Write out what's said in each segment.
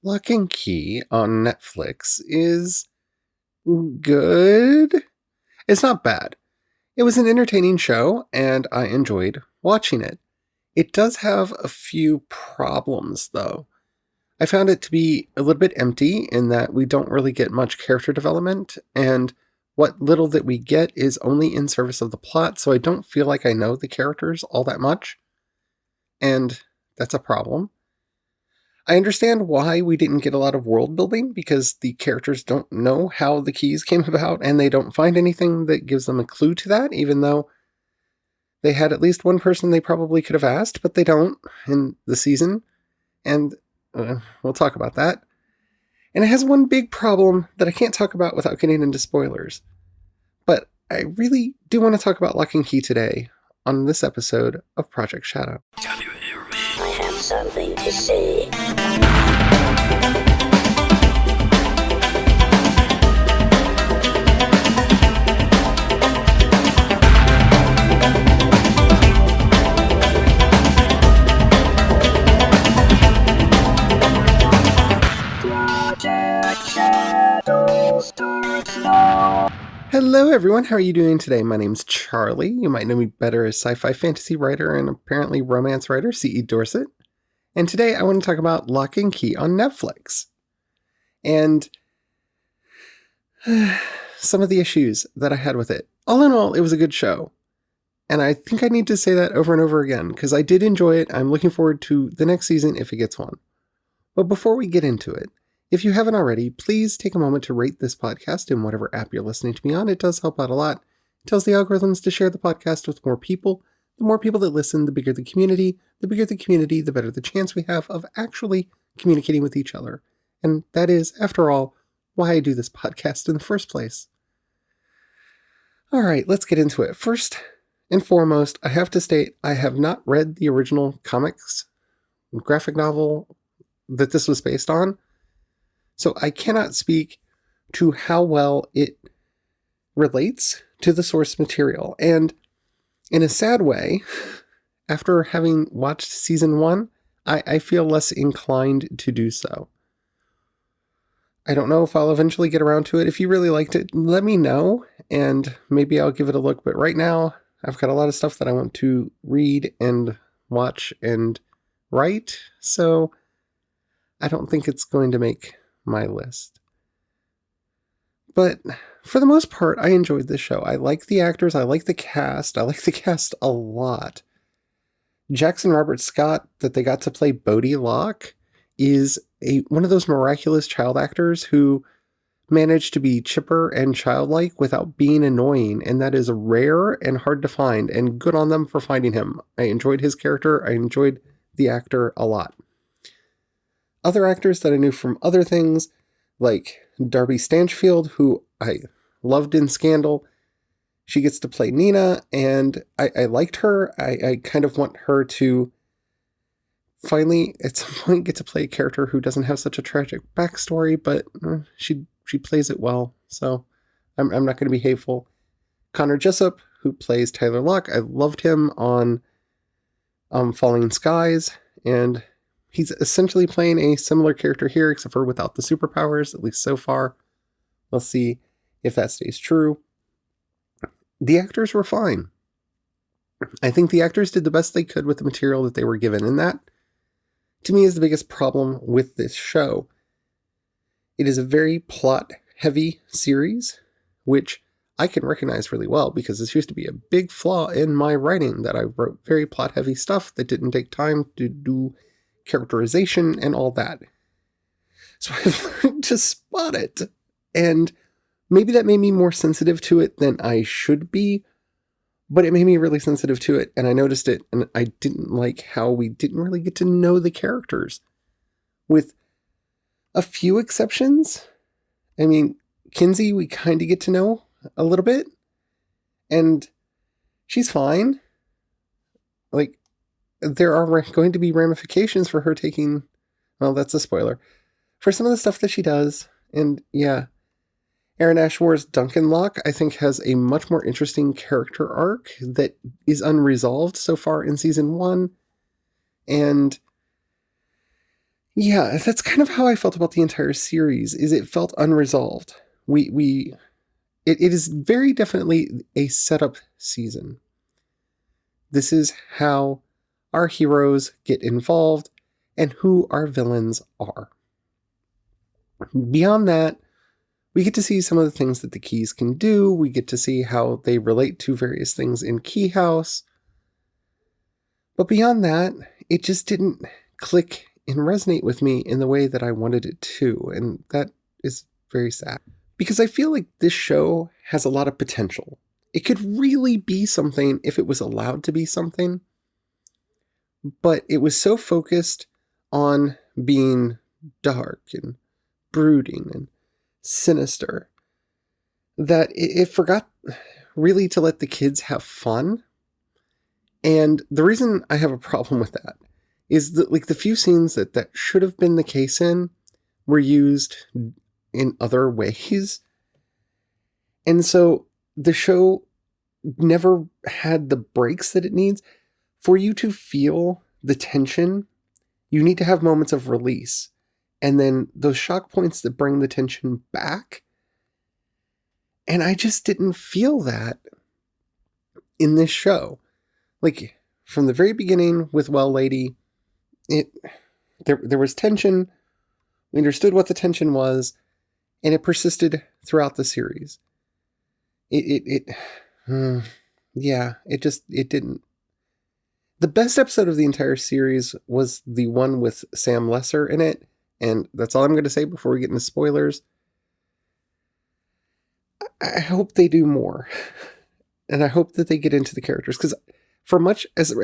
Lock and Key on Netflix is good. It's not bad. It was an entertaining show, and I enjoyed watching it. It does have a few problems, though. I found it to be a little bit empty in that we don't really get much character development, and what little that we get is only in service of the plot, so I don't feel like I know the characters all that much, and that's a problem. I understand why we didn't get a lot of world building because the characters don't know how the keys came about and they don't find anything that gives them a clue to that, even though they had at least one person they probably could have asked, but they don't in the season. And we'll talk about that. And it has one big problem that I can't talk about without getting into spoilers. But I really do want to talk about Lock and Key today on this episode of Project Shadow. Can you hear me? I have something to say. Project Shadow starts now. Hello everyone, how are you doing today? My name's Charlie. You might know me better as sci-fi fantasy writer and apparently romance writer C.E. Dorset. And today I want to talk about Lock and Key on Netflix. And some of the issues that I had with it. All in all, it was a good show. And I think I need to say that over and over again, because I did enjoy it. I'm looking forward to the next season if it gets one. But before we get into it, if you haven't already, please take a moment to rate this podcast in whatever app you're listening to me on. It does help out a lot. It tells the algorithms to share the podcast with more people. The more people that listen, the bigger the community. The bigger the community, the better the chance we have of actually communicating with each other. And that is, after all, why I do this podcast in the first place. All right, let's get into it. First and foremost, I have to state I have not read the original comics, graphic novel that this was based on. So I cannot speak to how well it relates to the source material. And in a sad way, after having watched season 1, I feel less inclined to do so. I don't know if I'll eventually get around to it. If you really liked it, let me know, and maybe I'll give it a look. But right now, I've got a lot of stuff that I want to read and watch and write, so I don't think it's going to make my list. But for the most part, I enjoyed this show. I like the actors. I like the cast. I like the cast a lot. Jackson Robert Scott, that they got to play Bodhi Locke, is one of those miraculous child actors who managed to be chipper and childlike without being annoying, and that is rare and hard to find, and good on them for finding him. I enjoyed his character. I enjoyed the actor a lot. Other actors that I knew from other things, like Darby Stanchfield, who I loved in Scandal. She gets to play Nina, and I liked her. I kind of want her to finally, at some point, get to play a character who doesn't have such a tragic backstory, but she plays it well, so I'm not going to be hateful. Connor Jessup, who plays Tyler Locke, I loved him on Falling Skies, and he's essentially playing a similar character here, except for without the superpowers, at least so far. We'll see if that stays true. The actors were fine. I think the actors did the best they could with the material that they were given, and that, to me, is the biggest problem with this show. It is a very plot-heavy series, which I can recognize really well, because this used to be a big flaw in my writing, that I wrote very plot-heavy stuff that didn't take time to do characterization and all that. So I've learned to spot it, and maybe that made me more sensitive to it than I should be, but it made me really sensitive to it, and I noticed it, and I didn't like how we didn't really get to know the characters. With a few exceptions. I mean, Kinsey we kind of get to know a little bit, and she's fine. Like, there are going to be ramifications for her taking, well, that's a spoiler, for some of the stuff that she does. And yeah, Aaron Ashmore's Duncan Locke, I think, has a much more interesting character arc that is unresolved so far in season 1. And Yeah, that's kind of how I felt about the entire series. Is it felt unresolved. It is very definitely a setup season. This is how our heroes get involved and who our villains are. Beyond that, we get to see some of the things that the keys can do. We get to see how they relate to various things in Key House. But beyond that, it just didn't click and resonate with me in the way that I wanted it to. And that is very sad. Because I feel like this show has a lot of potential. It could really be something if it was allowed to be something. But it was so focused on being dark and brooding and sinister that it forgot really to let the kids have fun. And the reason I have a problem with that is that, like, the few scenes that should have been the case in were used in other ways. And so the show never had the breaks that it needs. For you to feel the tension, you need to have moments of release. And then those shock points that bring the tension back. And I just didn't feel that in this show. Like, from the very beginning with Well Lady, there was tension. We understood what the tension was, and it persisted throughout the series. It didn't. The best episode of the entire series was the one with Sam Lesser in it, and that's all I'm going to say before we get into spoilers. I hope they do more, and I hope that they get into the characters, because for much as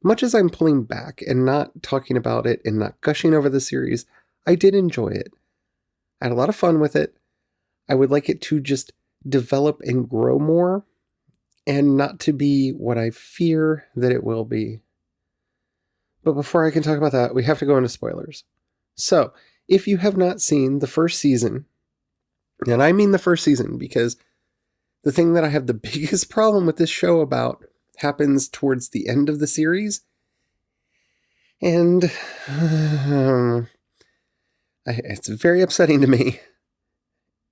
much as I'm pulling back and not talking about it and not gushing over the series, I did enjoy it. I had a lot of fun with it. I would like it to just develop and grow more, and not to be what I fear that it will be. But before I can talk about that, we have to go into spoilers. So, if you have not seen the first season, and I mean the first season because the thing that I have the biggest problem with this show about happens towards the end of the series, and it's very upsetting to me,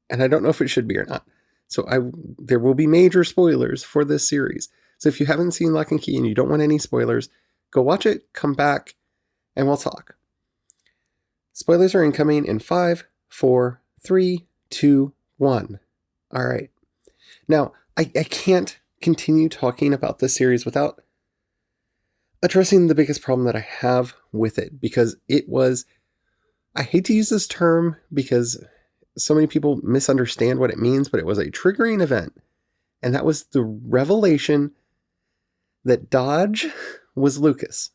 and I don't know if it should be or not. So there will be major spoilers for this series. So if you haven't seen Locke and Key and you don't want any spoilers, go watch it, come back, and we'll talk. Spoilers are incoming in 5, 4, 3, 2, 1. All right. Now, I can't continue talking about this series without addressing the biggest problem that I have with it, because it was, I hate to use this term because so many people misunderstand what it means, but it was a triggering event. And that was the revelation that Dodge was Lucas.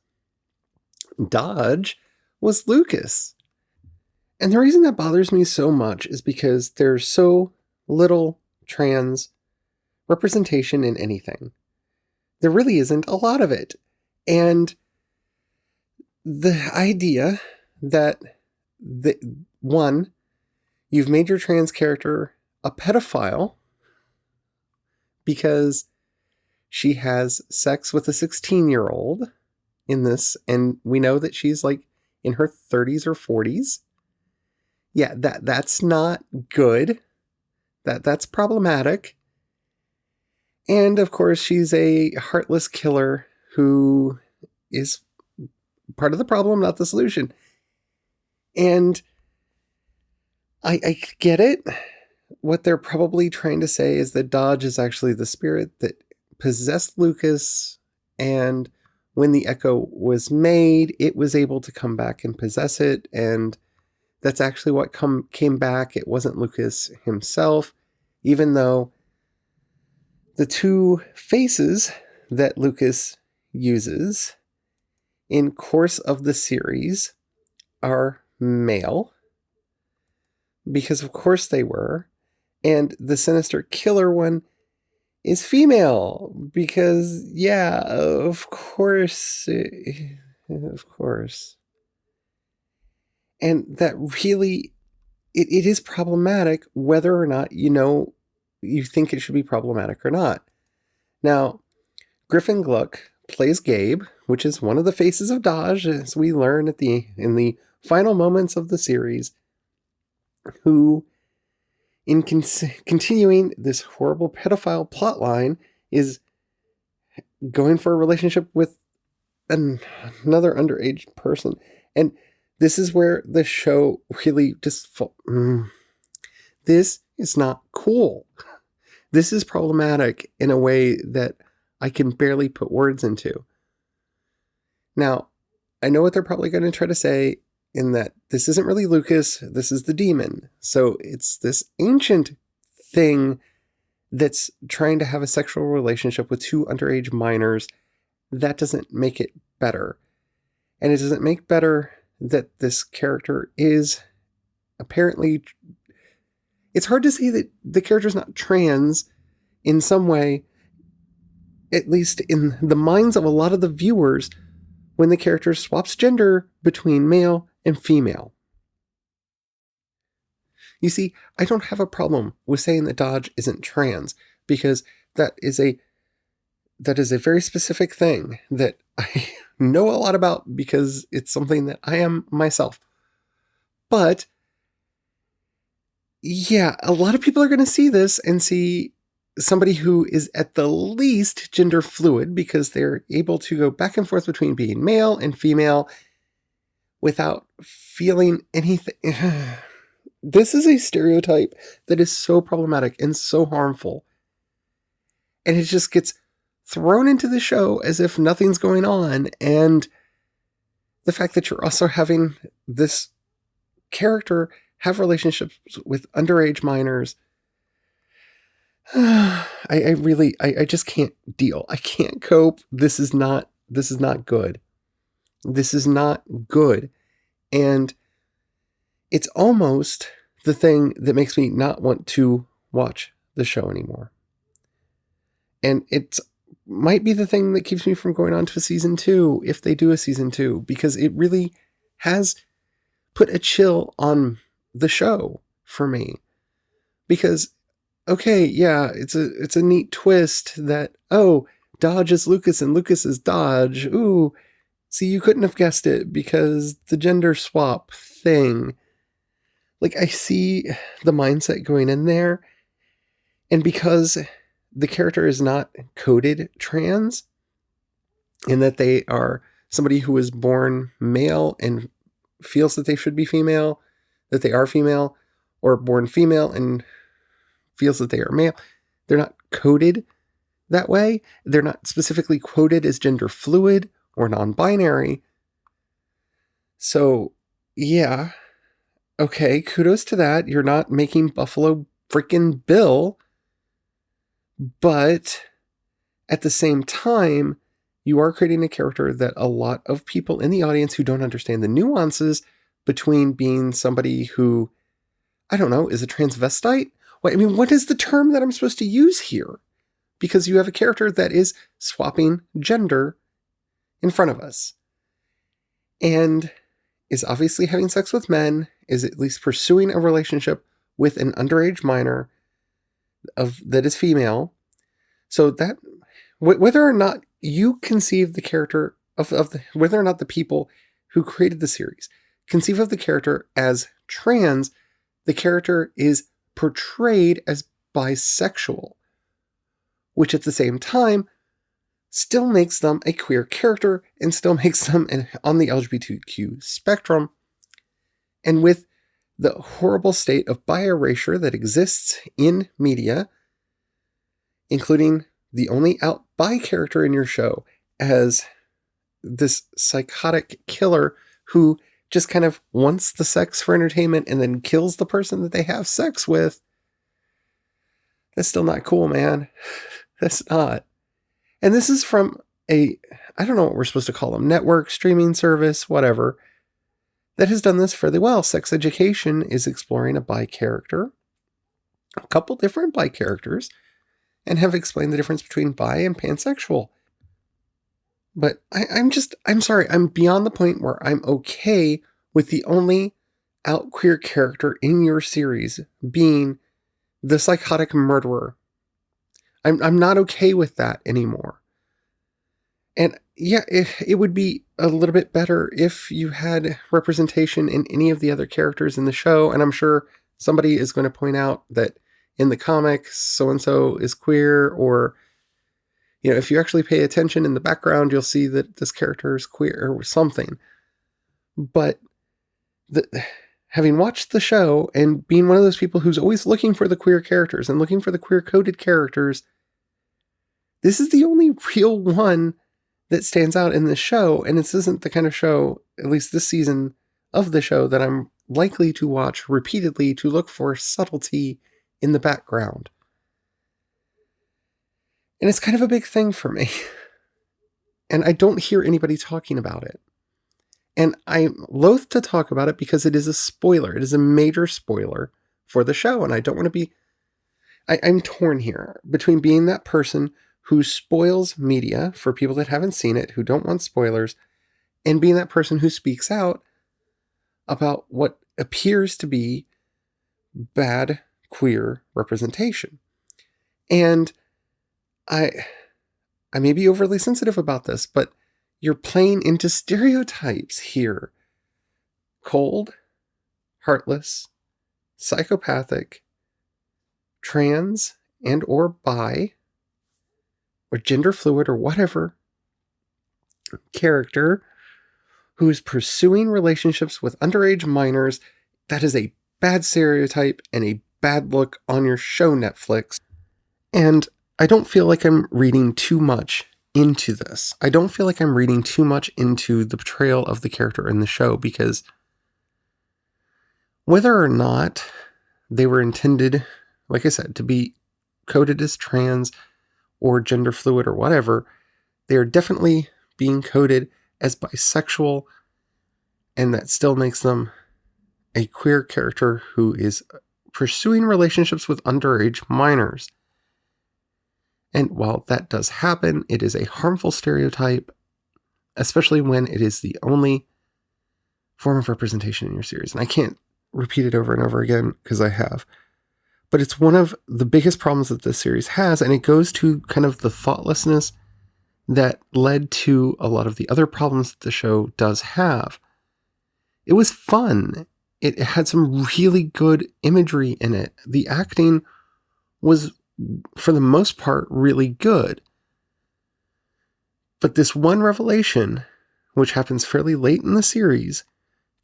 Dodge was Lucas. And the reason that bothers me so much is because there's so little trans representation in anything. There really isn't a lot of it. And the idea that you've made your trans character a pedophile because she has sex with a 16-year-old in this, and we know that she's like in her 30s or 40s. Yeah, that's not good. That's problematic. And of course, she's a heartless killer who is part of the problem, not the solution. And I get it. What they're probably trying to say is that Dodge is actually the spirit that possessed Lucas, and when the Echo was made, it was able to come back and possess it, and that's actually what came back. It wasn't Lucas himself, even though the two faces that Lucas uses in course of the series are male, because of course they were, and the sinister killer one is female, because yeah, of course. And that really, it is problematic whether or not you think it should be problematic or not. Now, Griffin Gluck plays Gabe, which is one of the faces of Dodge, as we learn in the final moments of the series, who, in continuing this horrible pedophile plotline, is going for a relationship with another underage person. And this is where the show really just... This is not cool. This is problematic in a way that I can barely put words into. Now, I know what they're probably going to try to say, in that this isn't really Lucas, this is the demon. So it's this ancient thing that's trying to have a sexual relationship with two underage minors. That doesn't make it better. And it doesn't make better that this character is apparently... It's hard to say that the character's not trans in some way, at least in the minds of a lot of the viewers, when the character swaps gender between male and female. You see, I don't have a problem with saying that Dodge isn't trans, because that is a very specific thing that I know a lot about, because it's something that I am myself. But yeah, a lot of people are going to see this and see somebody who is at the least gender fluid, because they're able to go back and forth between being male and female without feeling anything. This is a stereotype that is so problematic and so harmful. And it just gets thrown into the show as if nothing's going on. And the fact that you're also having this character have relationships with underage minors, I just can't deal. I can't cope. This is not good. This is not good. And it's almost the thing that makes me not want to watch the show anymore. And it might be the thing that keeps me from going on to a season 2, if they do a season 2, because it really has put a chill on the show for me. Because, okay, yeah, it's a neat twist that, oh, Dodge is Lucas and Lucas is Dodge. Ooh, see, you couldn't have guessed it because the gender swap thing. Like, I see the mindset going in there, and because the character is not coded trans, in that they are somebody who was born male and feels that they should be female, that they are female, or born female and feels that they are male, they're not coded that way. They're not specifically quoted as gender fluid or non-binary. So, yeah. Okay, kudos to that. You're not making Buffalo freaking Bill. But at the same time, you are creating a character that a lot of people in the audience who don't understand the nuances between being somebody who, I don't know, is a transvestite? What is the term that I'm supposed to use here? Because you have a character that is swapping gender in front of us. And is obviously having sex with men, is at least pursuing a relationship with an underage minor that is female. So that, whether or not you conceive the character whether or not the people who created the series conceive of the character as trans, the character is portrayed as bisexual, which at the same time still makes them a queer character and still makes them on the LGBTQ spectrum. And with the horrible state of bi-erasure that exists in media, including the only out bi character in your show as this psychotic killer who just kind of wants the sex for entertainment and then kills the person that they have sex with, that's still not cool, man. That's not. And this is from I don't know what we're supposed to call them, network, streaming service, whatever, that has done this fairly well. Sex Education is exploring a bi character, a couple different bi characters, and have explained the difference between bi and pansexual. But I'm sorry, I'm beyond the point where I'm okay with the only out queer character in your series being the psychotic murderer. I'm not okay with that anymore. And yeah, it would be a little bit better if you had representation in any of the other characters in the show. And I'm sure somebody is going to point out that in the comics, so and so is queer, or if you actually pay attention in the background, you'll see that this character is queer or something. But the, having watched the show and being one of those people who's always looking for the queer characters and looking for the queer coded characters, this is the only real one that stands out in this show. And this isn't the kind of show, at least this season of the show, that I'm likely to watch repeatedly to look for subtlety in the background. And it's kind of a big thing for me. And I don't hear anybody talking about it. And I'm loath to talk about it because it is a spoiler. It is a major spoiler for the show. And I don't want to be... I'm torn here between being that person who spoils media for people that haven't seen it, who don't want spoilers, and being that person who speaks out about what appears to be bad queer representation. And I may be overly sensitive about this, but you're playing into stereotypes here. Cold, heartless, psychopathic, trans and or bi, or gender fluid or whatever character who is pursuing relationships with underage minors. That is a bad stereotype and a bad look on your show, Netflix. And I don't feel like I'm reading too much into this. I don't feel like I'm reading too much into the portrayal of the character in the show, because whether or not they were intended, like I said, to be coded as trans or gender fluid or whatever, they are definitely being coded as bisexual, and that still makes them a queer character who is pursuing relationships with underage minors. And while that does happen, it is a harmful stereotype, especially when it is the only form of representation in your series. And I can't repeat it over and over again because I have. But it's one of the biggest problems that this series has, and it goes to kind of the thoughtlessness that led to a lot of the other problems that the show does have. It was fun. It had some really good imagery in it. The acting was, for the most part, really good. But this one revelation, which happens fairly late in the series,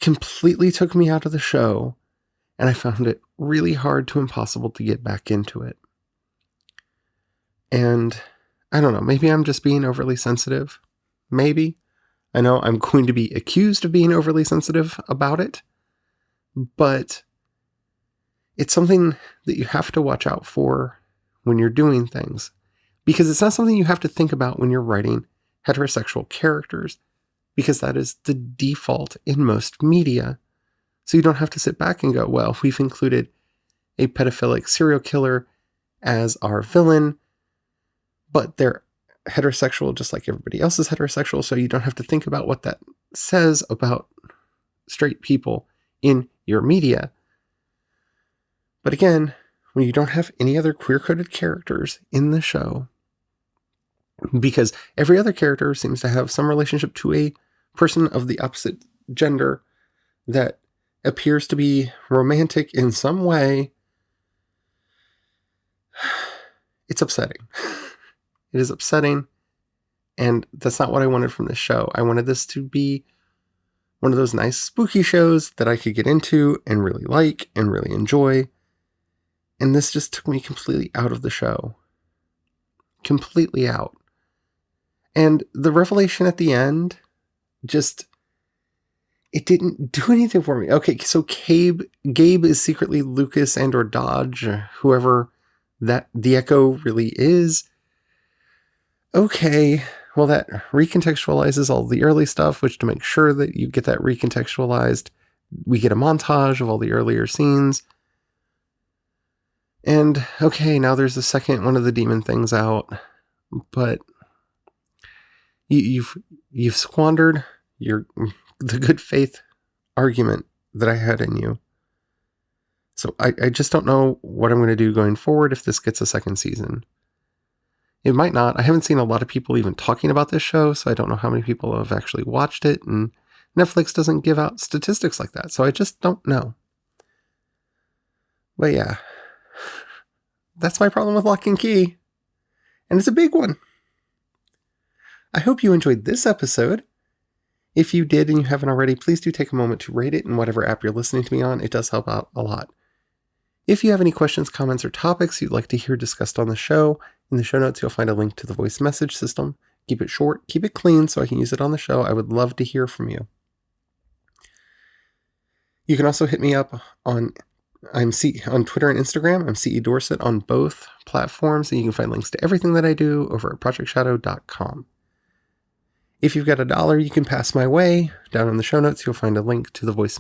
completely took me out of the show, and I found it really hard to impossible to get back into it. And I don't know, maybe I'm just being overly sensitive. Maybe. I know I'm going to be accused of being overly sensitive about it, but it's something that you have to watch out for when you're doing things, because it's not something you have to think about when you're writing heterosexual characters, because that is the default in most media. So you don't have to sit back and go, well, we've included a pedophilic serial killer as our villain, but they're heterosexual just like everybody else is heterosexual, so you don't have to think about what that says about straight people in your media. But again, when you don't have any other queer-coded characters in the show, because every other character seems to have some relationship to a person of the opposite gender that appears to be romantic in some way, it's upsetting. It is upsetting, and that's not what I wanted from this show. I wanted this to be one of those nice spooky shows that I could get into and really like and really enjoy, and this just took me completely out of the show. Completely out. And the revelation at the end, just, it didn't do anything for me. Okay, so Gabe is secretly Lucas and or Dodge, whoever that the Echo really is. Okay, well, that recontextualizes all the early stuff, which, to make sure that you get that recontextualized, we get a montage of all the earlier scenes. And okay, now there's the second one of the demon things out, but you've squandered the good faith argument that I had in you. So I just don't know what I'm going to do going forward if this gets a second season. It might not. I haven't seen a lot of people even talking about this show, so I don't know how many people have actually watched it, and Netflix doesn't give out statistics like that, so I just don't know. But yeah, that's my problem with Lock and Key, and it's a big one. I hope you enjoyed this episode. If you did and you haven't already, please do take a moment to rate it in whatever app you're listening to me on. It does help out a lot. If you have any questions, comments, or topics you'd like to hear discussed on the show, in the show notes you'll find a link to the voice message system. Keep it short, keep it clean so I can use it on the show. I would love to hear from you. You can also hit me up on Twitter and Instagram. I'm CE Dorset on both platforms, and you can find links to everything that I do over at projectshadow.com. If you've got $1 you can pass my way, down in the show notes you'll find a link to the voice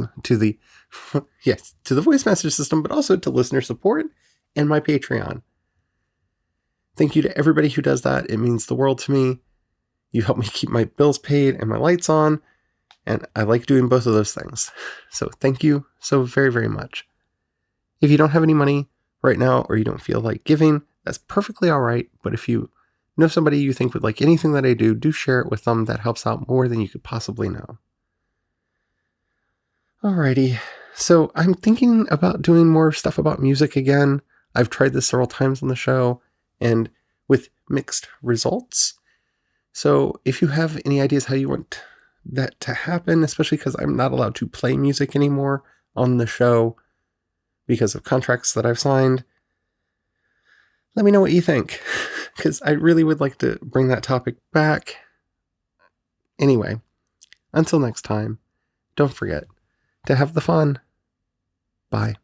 message system, but also to listener support and my Patreon. Thank you to everybody who does that. It means the world to me. You help me keep my bills paid and my lights on, and I like doing both of those things. So thank you so very, very much. If you don't have any money right now or you don't feel like giving, that's perfectly all right, but if you know somebody you think would like anything that I do share it with them. That helps out more than you could possibly know. Alrighty, so I'm thinking about doing more stuff about music again. I've tried this several times on the show, and with mixed results. So if you have any ideas how you want that to happen, especially because I'm not allowed to play music anymore on the show because of contracts that I've signed, let me know what you think, because I really would like to bring that topic back. Anyway, until next time, don't forget to have the fun. Bye.